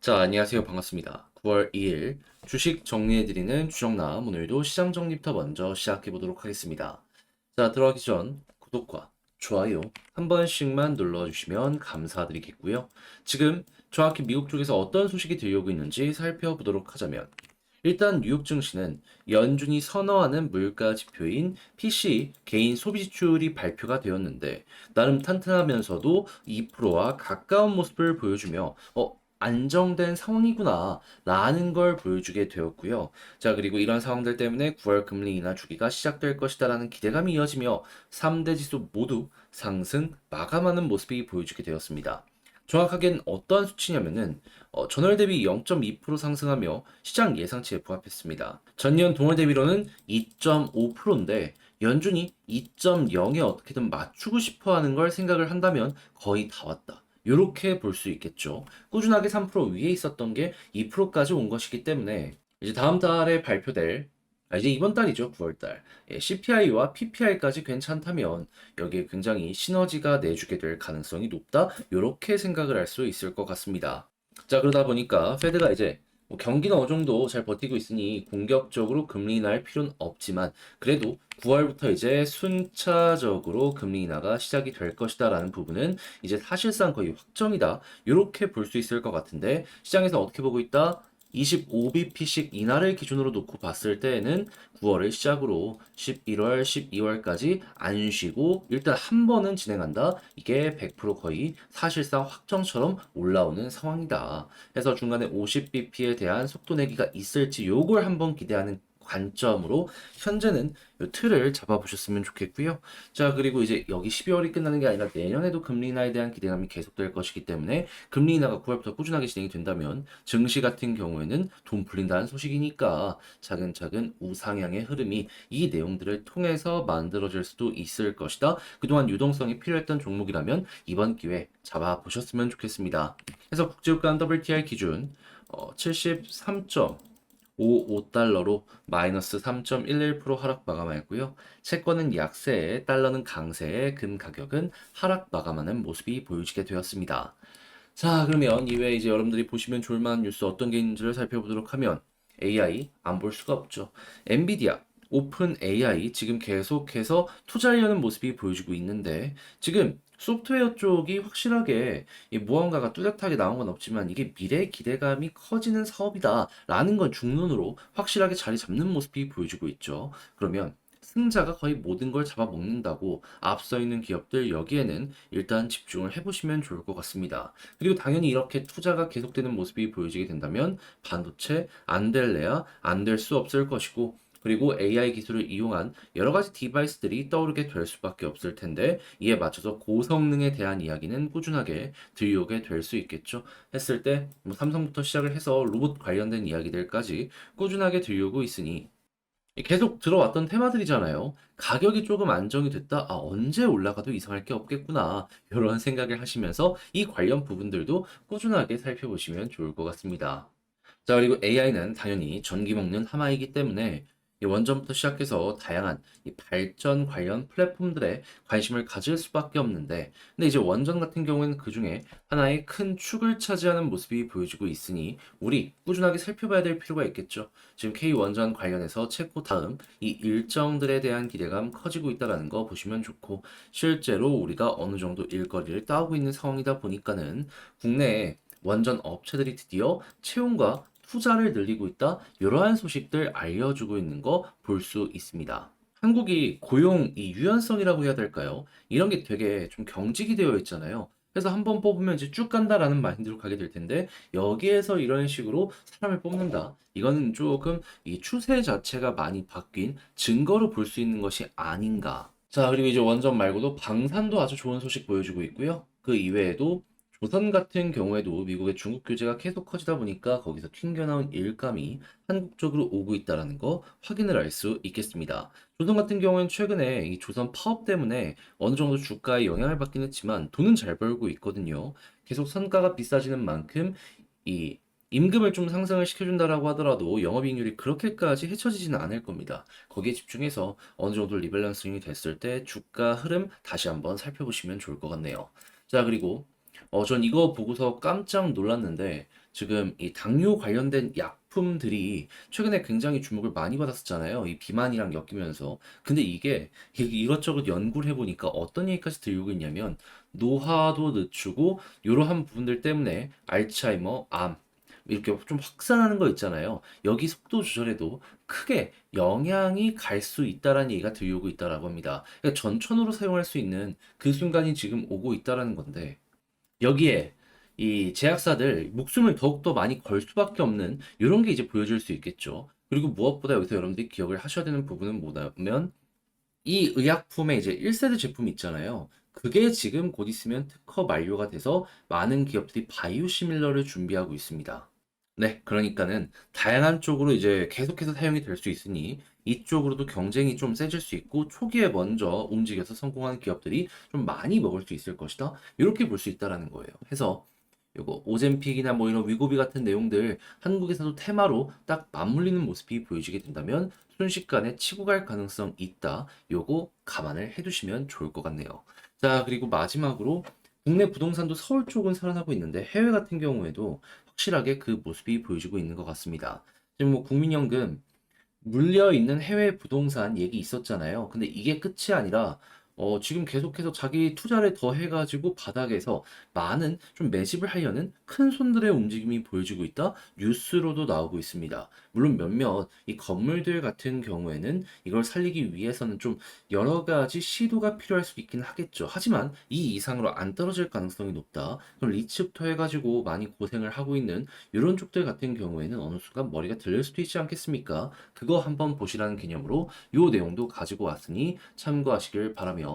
자, 안녕하세요. 반갑습니다. 9월 2일 주식 정리해드리는 주정남, 오늘도 시장 정리부터 먼저 시작해보도록 하겠습니다. 자, 들어가기 전 구독과 좋아요 한 번씩만 눌러주시면 감사드리겠고요. 지금 정확히 미국 쪽에서 어떤 소식이 들려오고 있는지 살펴보도록 하자면, 일단 뉴욕 증시는 연준이 선호하는 물가 지표인 PCE 개인 소비 지출이 발표가 되었는데, 나름 탄탄하면서도 2%와 가까운 모습을 보여주며 안정된 상황이구나 라는 걸 보여주게 되었고요. 자, 그리고 이런 상황들 때문에 9월 금리 인하 주기가 시작될 것이다 라는 기대감이 이어지며 3대 지수 모두 상승 마감하는 모습이 보여주게 되었습니다. 정확하게는 어떠한 수치냐면은 전월 대비 0.2% 상승하며 시장 예상치에 부합했습니다. 전년 동월 대비로는 2.5%인데 연준이 2.0에 어떻게든 맞추고 싶어 하는 걸 생각을 한다면 거의 다 왔다, 요렇게 볼 수 있겠죠. 꾸준하게 3% 위에 있었던 게 2%까지 온 것이기 때문에 이제 다음 달에 발표될 이제 이번 달이죠. 9월 달. CPI와 PPI까지 괜찮다면 여기에 굉장히 시너지가 내주게 될 가능성이 높다. 요렇게 생각을 할 수 있을 것 같습니다. 자, 그러다 보니까 페드가 이제 뭐 경기는 어느 정도 잘 버티고 있으니 공격적으로 금리 인하할 필요는 없지만, 그래도 9월부터 이제 순차적으로 금리 인하가 시작이 될 것이다라는 부분은 이제 사실상 거의 확정이다, 이렇게 볼 수 있을 것 같은데, 시장에서 어떻게 보고 있다? 25bp씩 인하를 기준으로 놓고 봤을 때에는 9월을 시작으로 11월, 12월까지 안 쉬고 일단 한 번은 진행한다. 이게 100% 거의 사실상 확정처럼 올라오는 상황이다. 해서 중간에 50bp에 대한 속도 내기가 있을지 요걸 한번 기대하는 관점으로 현재는 요 틀을 잡아보셨으면 좋겠고요. 자, 그리고 이제 여기 12월이 끝나는 게 아니라 내년에도 금리 인하에 대한 기대감이 계속될 것이기 때문에 금리 인하가 9월부터 꾸준하게 진행이 된다면 증시 같은 경우에는 돈 풀린다는 소식이니까 차근차근 우상향의 흐름이 이 내용들을 통해서 만들어질 수도 있을 것이다. 그동안 유동성이 필요했던 종목이라면 이번 기회 잡아보셨으면 좋겠습니다. 그래서 국제유가 WTI 기준 73.55달러로 마이너스 3.11% 하락 마감하였고요. 채권은 약세에 달러는 강세에 금 가격은 하락 마감하는 모습이 보여지게 되었습니다. 자, 그러면 이외에 이제 여러분들이 보시면 좋을 만한 뉴스 어떤 게 있는지를 살펴보도록 하면, AI 안 볼 수가 없죠. 엔비디아, 오픈 AI 지금 계속해서 투자하려는 모습이 보여지고 있는데, 지금 소프트웨어 쪽이 확실하게 이 무언가가 뚜렷하게 나온 건 없지만 이게 미래 기대감이 커지는 사업이다라는 건 중론으로 확실하게 자리 잡는 모습이 보여지고 있죠. 그러면 승자가 거의 모든 걸 잡아먹는다고 앞서 있는 기업들, 여기에는 일단 집중을 해보시면 좋을 것 같습니다. 그리고 당연히 이렇게 투자가 계속되는 모습이 보여지게 된다면 반도체 안 될래야 안 될 수 없을 것이고, 그리고 AI 기술을 이용한 여러 가지 디바이스들이 떠오르게 될 수밖에 없을 텐데, 이에 맞춰서 고성능에 대한 이야기는 꾸준하게 들려오게 될 수 있겠죠. 했을 때 뭐 삼성부터 시작을 해서 로봇 관련된 이야기들까지 꾸준하게 들려오고 있으니 계속 들어왔던 테마들이잖아요. 가격이 조금 안정이 됐다. 아, 언제 올라가도 이상할 게 없겠구나. 이런 생각을 하시면서 이 관련 부분들도 꾸준하게 살펴보시면 좋을 것 같습니다. 자, 그리고 AI는 당연히 전기 먹는 하마이기 때문에 이 원전부터 시작해서 다양한 이 발전 관련 플랫폼들에 관심을 가질 수밖에 없는데, 근데 이제 원전 같은 경우에는 그 중에 하나의 큰 축을 차지하는 모습이 보여지고 있으니 우리 꾸준하게 살펴봐야 될 필요가 있겠죠. 지금 K 원전 관련해서 체코 다음 이 일정들에 대한 기대감 커지고 있다는 거 보시면 좋고, 실제로 우리가 어느 정도 일거리를 따오고 있는 상황이다 보니까는 국내에 원전 업체들이 드디어 채용과 투자를 늘리고 있다. 이러한 소식들 알려주고 있는 거 볼 수 있습니다. 한국이 고용 이 유연성이라고 해야 될까요? 이런 게 되게 좀 경직이 되어 있잖아요. 그래서 한 번 뽑으면 이제 쭉 간다라는 마인드로 가게 될 텐데, 여기에서 이런 식으로 사람을 뽑는다. 이거는 조금 이 추세 자체가 많이 바뀐 증거로 볼 수 있는 것이 아닌가. 자, 그리고 이제 원전 말고도 방산도 아주 좋은 소식 보여주고 있고요. 그 이외에도 조선 같은 경우에도 미국의 중국 규제가 계속 커지다 보니까 거기서 튕겨나온 일감이 한국 쪽으로 오고 있다는 거 확인을 할 수 있겠습니다. 조선 같은 경우에는 최근에 이 조선 파업 때문에 어느 정도 주가에 영향을 받긴 했지만 돈은 잘 벌고 있거든요. 계속 선가가 비싸지는 만큼 이 임금을 좀 상승을 시켜준다라고 하더라도 영업이익률이 그렇게까지 헤쳐지지는 않을 겁니다. 거기에 집중해서 어느 정도 리밸런싱이 됐을 때 주가 흐름 다시 한번 살펴보시면 좋을 것 같네요. 자, 그리고 전 이거 보고서 깜짝 놀랐는데 지금 이 당뇨 관련된 약품들이 최근에 굉장히 주목을 많이 받았었잖아요. 이 비만이랑 엮이면서. 근데 이게 이것저것 연구를 해보니까 어떤 얘기까지 들고 있냐면 노화도 늦추고 이러한 부분들 때문에 알츠하이머, 암 이렇게 좀 확산하는 거 있잖아요. 여기 속도 조절에도 크게 영향이 갈 수 있다라는 얘기가 들려오고 있다라고 합니다. 그러니까 전천후로 사용할 수 있는 그 순간이 지금 오고 있다라는 건데 여기에 이 제약사들 목숨을 더욱더 많이 걸 수밖에 없는 이런 게 이제 보여줄 수 있겠죠. 그리고 무엇보다 여기서 여러분들이 기억을 하셔야 되는 부분은 뭐냐면 이 의약품의 이제 1세대 제품이 있잖아요. 그게 지금 곧 있으면 특허 만료가 돼서 많은 기업들이 바이오시밀러를 준비하고 있습니다. 네, 그러니까는 다양한 쪽으로 이제 계속해서 사용이 될 수 있으니 이쪽으로도 경쟁이 좀 세질 수 있고 초기에 먼저 움직여서 성공하는 기업들이 좀 많이 먹을 수 있을 것이다. 이렇게 볼 수 있다라는 거예요. 해서 요거 오젬픽이나 뭐 이런 위고비 같은 내용들 한국에서도 테마로 딱 맞물리는 모습이 보여지게 된다면 순식간에 치고 갈 가능성 있다. 요거 감안을 해두시면 좋을 것 같네요. 자, 그리고 마지막으로 국내 부동산도 서울 쪽은 살아나고 있는데 해외 같은 경우에도 확실하게 그 모습이 보여지고 있는 것 같습니다. 지금 뭐 국민연금 물려 있는 해외 부동산 얘기 있었잖아요. 근데 이게 끝이 아니라 지금 계속해서 자기 투자를 더 해가지고 바닥에서 많은 좀 매집을 하려는 큰 손들의 움직임이 보여지고 있다. 뉴스로도 나오고 있습니다. 물론 몇몇 이 건물들 같은 경우에는 이걸 살리기 위해서는 좀 여러 가지 시도가 필요할 수 있긴 하겠죠. 하지만 이 이상으로 안 떨어질 가능성이 높다. 그럼 리츠부터 해가지고 많이 고생을 하고 있는 이런 쪽들 같은 경우에는 어느 순간 머리가 들릴 수도 있지 않겠습니까? 그거 한번 보시라는 개념으로 요 내용도 가지고 왔으니 참고하시길 바라며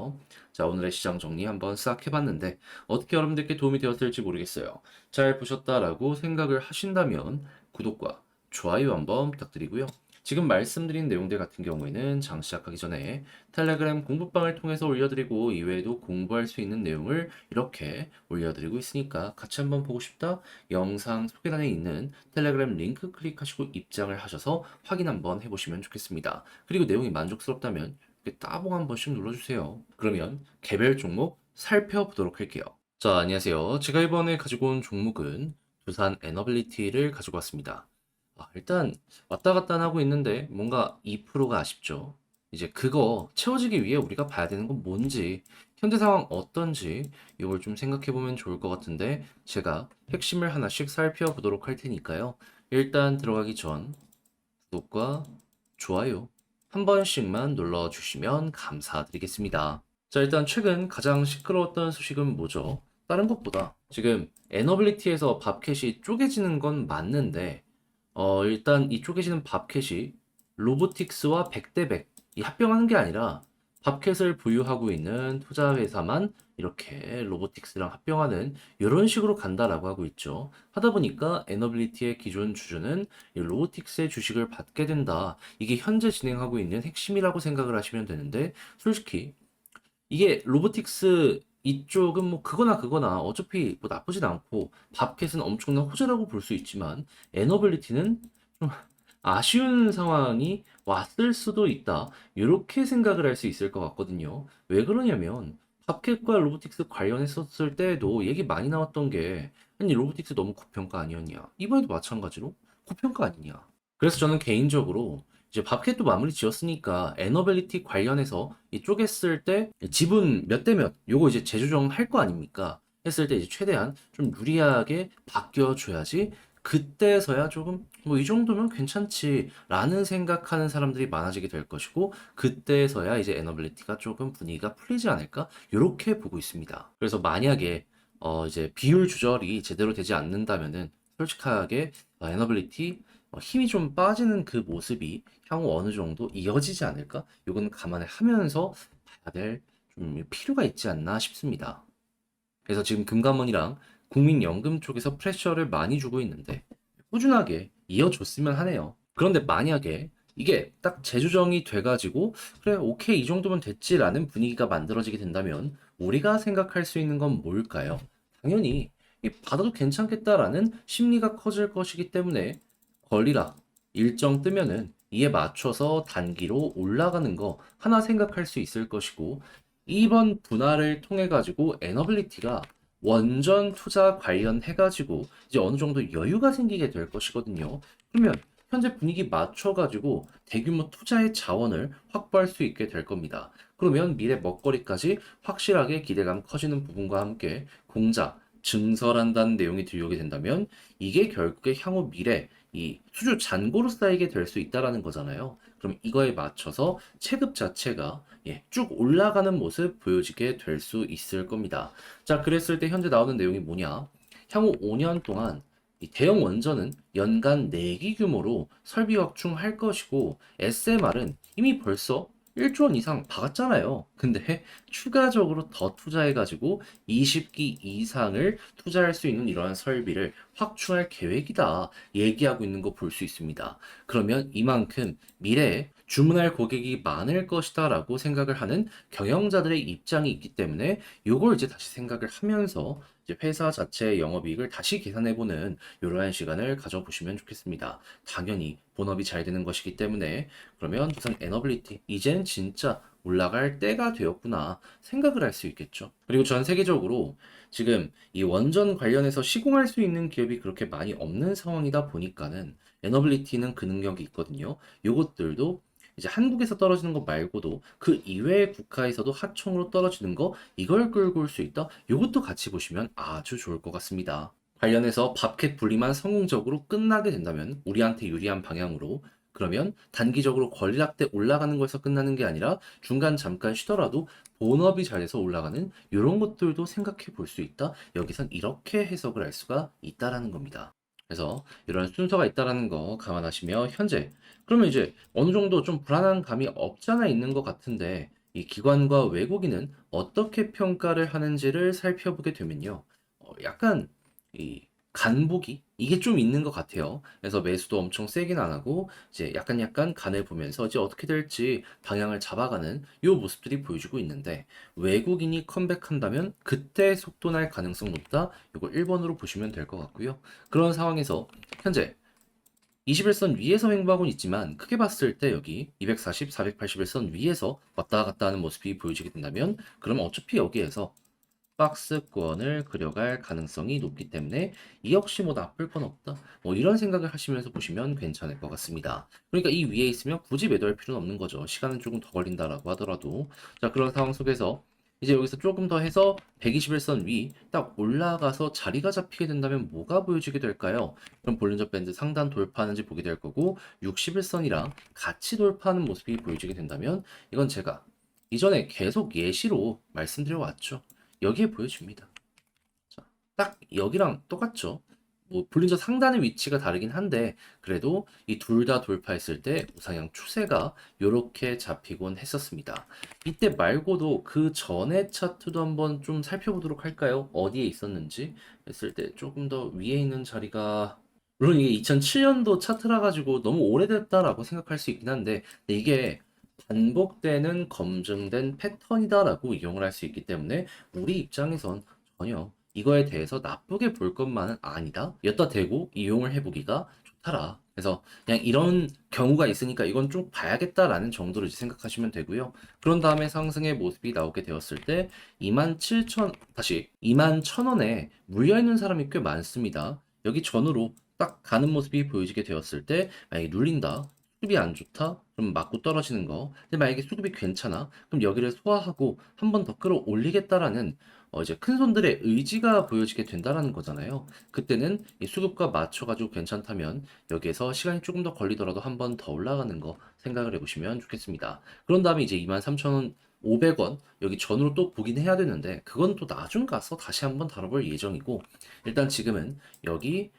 자 오늘의 시장 정리 한번 싹 해봤는데 어떻게 여러분들께 도움이 되었을지 모르겠어요. 잘 보셨다라고 생각을 하신다면 구독과 좋아요 한번 부탁드리고요. 지금 말씀드린 내용들 같은 경우에는 장 시작하기 전에 텔레그램 공부방을 통해서 올려드리고 이외에도 공부할 수 있는 내용을 이렇게 올려드리고 있으니까 같이 한번 보고 싶다? 영상 소개란에 있는 텔레그램 링크 클릭하시고 입장을 하셔서 확인 한번 해보시면 좋겠습니다. 그리고 내용이 만족스럽다면 이렇게 따봉 한 번씩 눌러주세요. 그러면 개별 종목 살펴보도록 할게요. 자, 안녕하세요. 제가 이번에 가지고 온 종목은 두산 에너빌리티를 가지고 왔습니다. 일단 왔다 갔다 하고 있는데 뭔가 2%가 아쉽죠. 이제 그거 채워지기 위해 우리가 봐야 되는 건 뭔지, 현재 상황 어떤지 이걸 좀 생각해 보면 좋을 것 같은데 제가 핵심을 하나씩 살펴보도록 할 테니까요. 일단 들어가기 전 구독과 좋아요 한 번씩만 눌러주시면 감사드리겠습니다. 자, 일단 최근 가장 시끄러웠던 소식은 뭐죠? 다른 것보다 지금 에너빌리티에서 밥캣이 쪼개지는 건 맞는데 일단 이 쪼개지는 밥캣이 로보틱스와 100대100 이 합병하는 게 아니라 밥캣을 보유하고 있는 투자회사만 이렇게 로보틱스랑 합병하는 이런 식으로 간다라고 하고 있죠. 하다 보니까 에너빌리티의 기존 주주는 이 로보틱스의 주식을 받게 된다. 이게 현재 진행하고 있는 핵심이라고 생각을 하시면 되는데 솔직히 이게 로보틱스 이쪽은 뭐 그거나 그거나 어차피 뭐 나쁘진 않고 밥캣은 엄청난 호재라고 볼 수 있지만 에너빌리티는 좀 아쉬운 상황이 왔을 수도 있다. 이렇게 생각을 할 수 있을 것 같거든요. 왜 그러냐면 밥캣과 로보틱스 관련했었을 때에도 얘기 많이 나왔던 게 아니 로보틱스 너무 고평가 아니었냐. 이번에도 마찬가지로 고평가 아니냐. 그래서 저는 개인적으로 이제 밥캣도 마무리 지었으니까 에너빌리티 관련해서 이 쪼갰을 때 지분 몇 대 몇 요거 이제 재조정 할 거 아닙니까? 했을 때 이제 최대한 좀 유리하게 바뀌어줘야지 그때서야 조금 뭐 이 정도면 괜찮지라는 생각하는 사람들이 많아지게 될 것이고 그때서야 이제 에너빌리티가 조금 분위기가 풀리지 않을까 요렇게 보고 있습니다. 그래서 만약에 이제 비율 조절이 제대로 되지 않는다면은 솔직하게 에너빌리티 힘이 좀 빠지는 그 모습이 향후 어느 정도 이어지지 않을까? 요건 감안을 하면서 봐야 될 좀 필요가 있지 않나 싶습니다. 그래서 지금 금감원이랑 국민연금 쪽에서 프레셔를 많이 주고 있는데 꾸준하게 이어줬으면 하네요. 그런데 만약에 이게 딱 재조정이 돼가지고 그래 오케이 이 정도면 됐지라는 분위기가 만들어지게 된다면 우리가 생각할 수 있는 건 뭘까요? 당연히 이 받아도 괜찮겠다라는 심리가 커질 것이기 때문에 권리락 일정 뜨면은 이에 맞춰서 단기로 올라가는 거 하나 생각할 수 있을 것이고 이번 분할을 통해 가지고 에너빌리티가 원전 투자 관련해가지고 이제 어느 정도 여유가 생기게 될 것이거든요. 그러면 현재 분위기 맞춰가지고 대규모 투자의 자원을 확보할 수 있게 될 겁니다. 그러면 미래 먹거리까지 확실하게 기대감 커지는 부분과 함께 공자, 증설한다는 내용이 들어오게 된다면 이게 결국에 향후 미래 이 수주 잔고로 쌓이게 될 수 있다라는 거잖아요. 그럼 이거에 맞춰서 체급 자체가 쭉 올라가는 모습 보여지게 될 수 있을 겁니다. 자, 그랬을 때 현재 나오는 내용이 뭐냐? 향후 5년 동안 이 대형 원전은 연간 4기 규모로 설비 확충할 것이고 SMR은 이미 벌써 1조 원 이상 박았잖아요. 근데 추가적으로 더 투자해가지고 20기 이상을 투자할 수 있는 이러한 설비를 확충할 계획이다. 얘기하고 있는 거 볼 수 있습니다. 그러면 이만큼 미래에 주문할 고객이 많을 것이다 라고 생각을 하는 경영자들의 입장이 있기 때문에 요걸 이제 다시 생각을 하면서 이제 회사 자체의 영업이익을 다시 계산해보는 이러한 시간을 가져보시면 좋겠습니다. 당연히 본업이 잘 되는 것이기 때문에 그러면 우선 에너빌리티 이제는 진짜 올라갈 때가 되었구나 생각을 할 수 있겠죠. 그리고 전 세계적으로 지금 이 원전 관련해서 시공할 수 있는 기업이 그렇게 많이 없는 상황이다 보니까는 에너빌리티는 그 능력이 있거든요. 요것들도 이제 한국에서 떨어지는 것 말고도 그 이외의 국가에서도 하청으로 떨어지는 거 이걸 끌고 올 수 있다. 이것도 같이 보시면 아주 좋을 것 같습니다. 관련해서 밥캣 분리만 성공적으로 끝나게 된다면 우리한테 유리한 방향으로 그러면 단기적으로 권리락대 올라가는 거에서 끝나는 게 아니라 중간 잠깐 쉬더라도 본업이 잘 돼서 올라가는 이런 것들도 생각해 볼 수 있다. 여기선 이렇게 해석을 할 수가 있다라는 겁니다. 그래서 이런 순서가 있다라는 거 감안하시며 현재 그러면 이제 어느 정도 좀 불안한 감이 없지 않아 있는 것 같은데 이 기관과 외국인은 어떻게 평가를 하는지를 살펴보게 되면요. 약간 이 간보기 이게 좀 있는 것 같아요. 그래서 매수도 엄청 세긴 안 하고 이제 약간 간을 보면서 이제 어떻게 될지 방향을 잡아가는 요 모습들이 보여주고 있는데 외국인이 컴백한다면 그때 속도 날 가능성 높다. 이거 1번으로 보시면 될 것 같고요. 그런 상황에서 현재 21선 위에서 횡보하고는 있지만 크게 봤을 때 여기 240, 481선 위에서 왔다 갔다 하는 모습이 보여지게 된다면 그러면 어차피 여기에서 박스권을 그려갈 가능성이 높기 때문에 이 역시 뭐 나쁠 건 없다. 뭐 이런 생각을 하시면서 보시면 괜찮을 것 같습니다. 그러니까 이 위에 있으면 굳이 매도할 필요는 없는 거죠. 시간은 조금 더 걸린다라고 하더라도. 자, 그런 상황 속에서 이제 여기서 조금 더 해서 121선 위 딱 올라가서 자리가 잡히게 된다면 뭐가 보여지게 될까요? 그럼 볼린저 밴드 상단 돌파하는지 보게 될 거고 61선이랑 같이 돌파하는 모습이 보여지게 된다면 이건 제가 이전에 계속 예시로 말씀드려 왔죠. 여기에 보여줍니다. 자, 딱 여기랑 똑같죠. 뭐 볼린저 상단의 위치가 다르긴 한데 그래도 이 둘 다 돌파했을 때 우상향 추세가 이렇게 잡히곤 했었습니다. 이때 말고도 그 전의 차트도 한번 좀 살펴보도록 할까요? 어디에 있었는지 했을 때 조금 더 위에 있는 자리가 물론 이게 2007년도 차트라 가지고 너무 오래됐다라고 생각할 수 있긴 한데 이게 반복되는 검증된 패턴이다라고 이용을 할 수 있기 때문에 우리 입장에선 전혀 이거에 대해서 나쁘게 볼 것만은 아니다. 였다 대고 이용을 해보기가 좋더라. 그래서 그냥 이런 경우가 있으니까 이건 좀 봐야겠다라는 정도로 이제 생각하시면 되고요. 그런 다음에 상승의 모습이 나오게 되었을 때 27,000 다시 21,000원에 물려있는 사람이 꽤 많습니다. 여기 전후로 딱 가는 모습이 보여지게 되었을 때 만약에 눌린다. 수급이 안 좋다? 그럼 맞고 떨어지는 거. 근데 만약에 수급이 괜찮아? 그럼 여기를 소화하고 한 번 더 끌어올리겠다라는 이제 큰 손들의 의지가 보여지게 된다라는 거잖아요. 그때는 이 수급과 맞춰가지고 괜찮다면 여기에서 시간이 조금 더 걸리더라도 한 번 더 올라가는 거 생각을 해보시면 좋겠습니다. 그런 다음에 이제 23,000원 500원 여기 전후로 또 보긴 해야 되는데 그건 또 나중 가서 다시 한번 다뤄볼 예정이고 일단 지금은 여기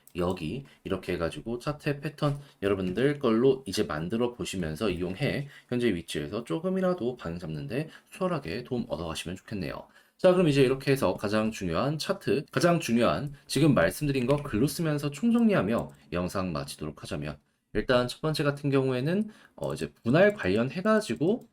이렇게 해가지고 차트의 패턴 여러분들 걸로 이제 만들어 보시면서 이용해 현재 위치에서 조금이라도 방향 잡는데 수월하게 도움 얻어가시면 좋겠네요. 자, 그럼 이제 이렇게 해서 가장 중요한 차트, 가장 중요한 지금 말씀드린 거 글로 쓰면서 총정리하며 영상 마치도록 하자면 일단 첫 번째 같은 경우에는 이제 분할 관련해가지고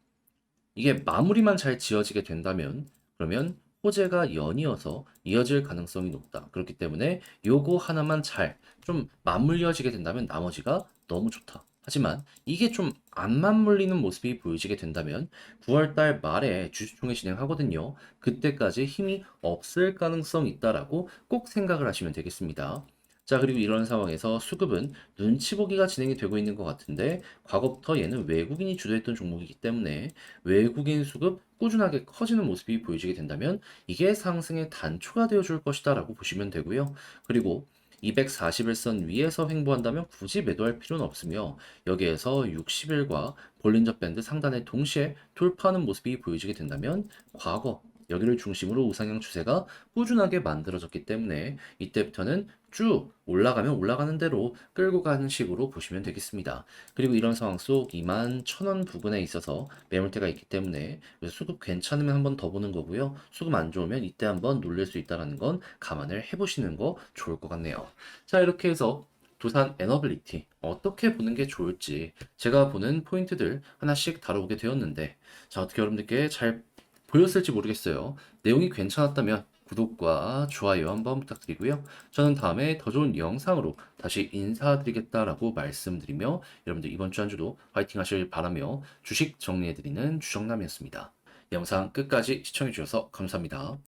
이게 마무리만 잘 지어지게 된다면 그러면 호재가 연이어서 이어질 가능성이 높다. 그렇기 때문에 요거 하나만 잘 좀 맞물려지게 된다면 나머지가 너무 좋다. 하지만 이게 좀 안 맞물리는 모습이 보여지게 된다면 9월 달 말에 주주총회 진행하거든요. 그때까지 힘이 없을 가능성이 있다라고 꼭 생각을 하시면 되겠습니다. 자, 그리고 이런 상황에서 수급은 눈치 보기가 진행이 되고 있는 것 같은데 과거부터 얘는 외국인이 주도했던 종목이기 때문에 외국인 수급 꾸준하게 커지는 모습이 보여지게 된다면 이게 상승의 단초가 되어줄 것이다라고 보시면 되고요. 그리고 241선 위에서 횡보한다면 굳이 매도할 필요는 없으며 여기에서 60일과 볼린저 밴드 상단에 동시에 돌파하는 모습이 보여지게 된다면 과거 여기를 중심으로 우상향 추세가 꾸준하게 만들어졌기 때문에 이때부터는 쭉 올라가면 올라가는 대로 끌고 가는 식으로 보시면 되겠습니다. 그리고 이런 상황 속 21,000원 부근에 있어서 매물대가 있기 때문에 수급 괜찮으면 한번 더 보는 거고요. 수급 안 좋으면 이때 한번 놀릴 수 있다는 건 감안을 해보시는 거 좋을 것 같네요. 자, 이렇게 해서 두산 에너빌리티 어떻게 보는 게 좋을지 제가 보는 포인트들 하나씩 다뤄보게 되었는데 자, 어떻게 여러분들께 잘 보였을지 모르겠어요. 내용이 괜찮았다면 구독과 좋아요 한번 부탁드리고요. 저는 다음에 더 좋은 영상으로 다시 인사드리겠다라고 말씀드리며 여러분들 이번 주 한 주도 화이팅 하실 바라며 주식 정리해드리는 주정남이었습니다. 영상 끝까지 시청해주셔서 감사합니다.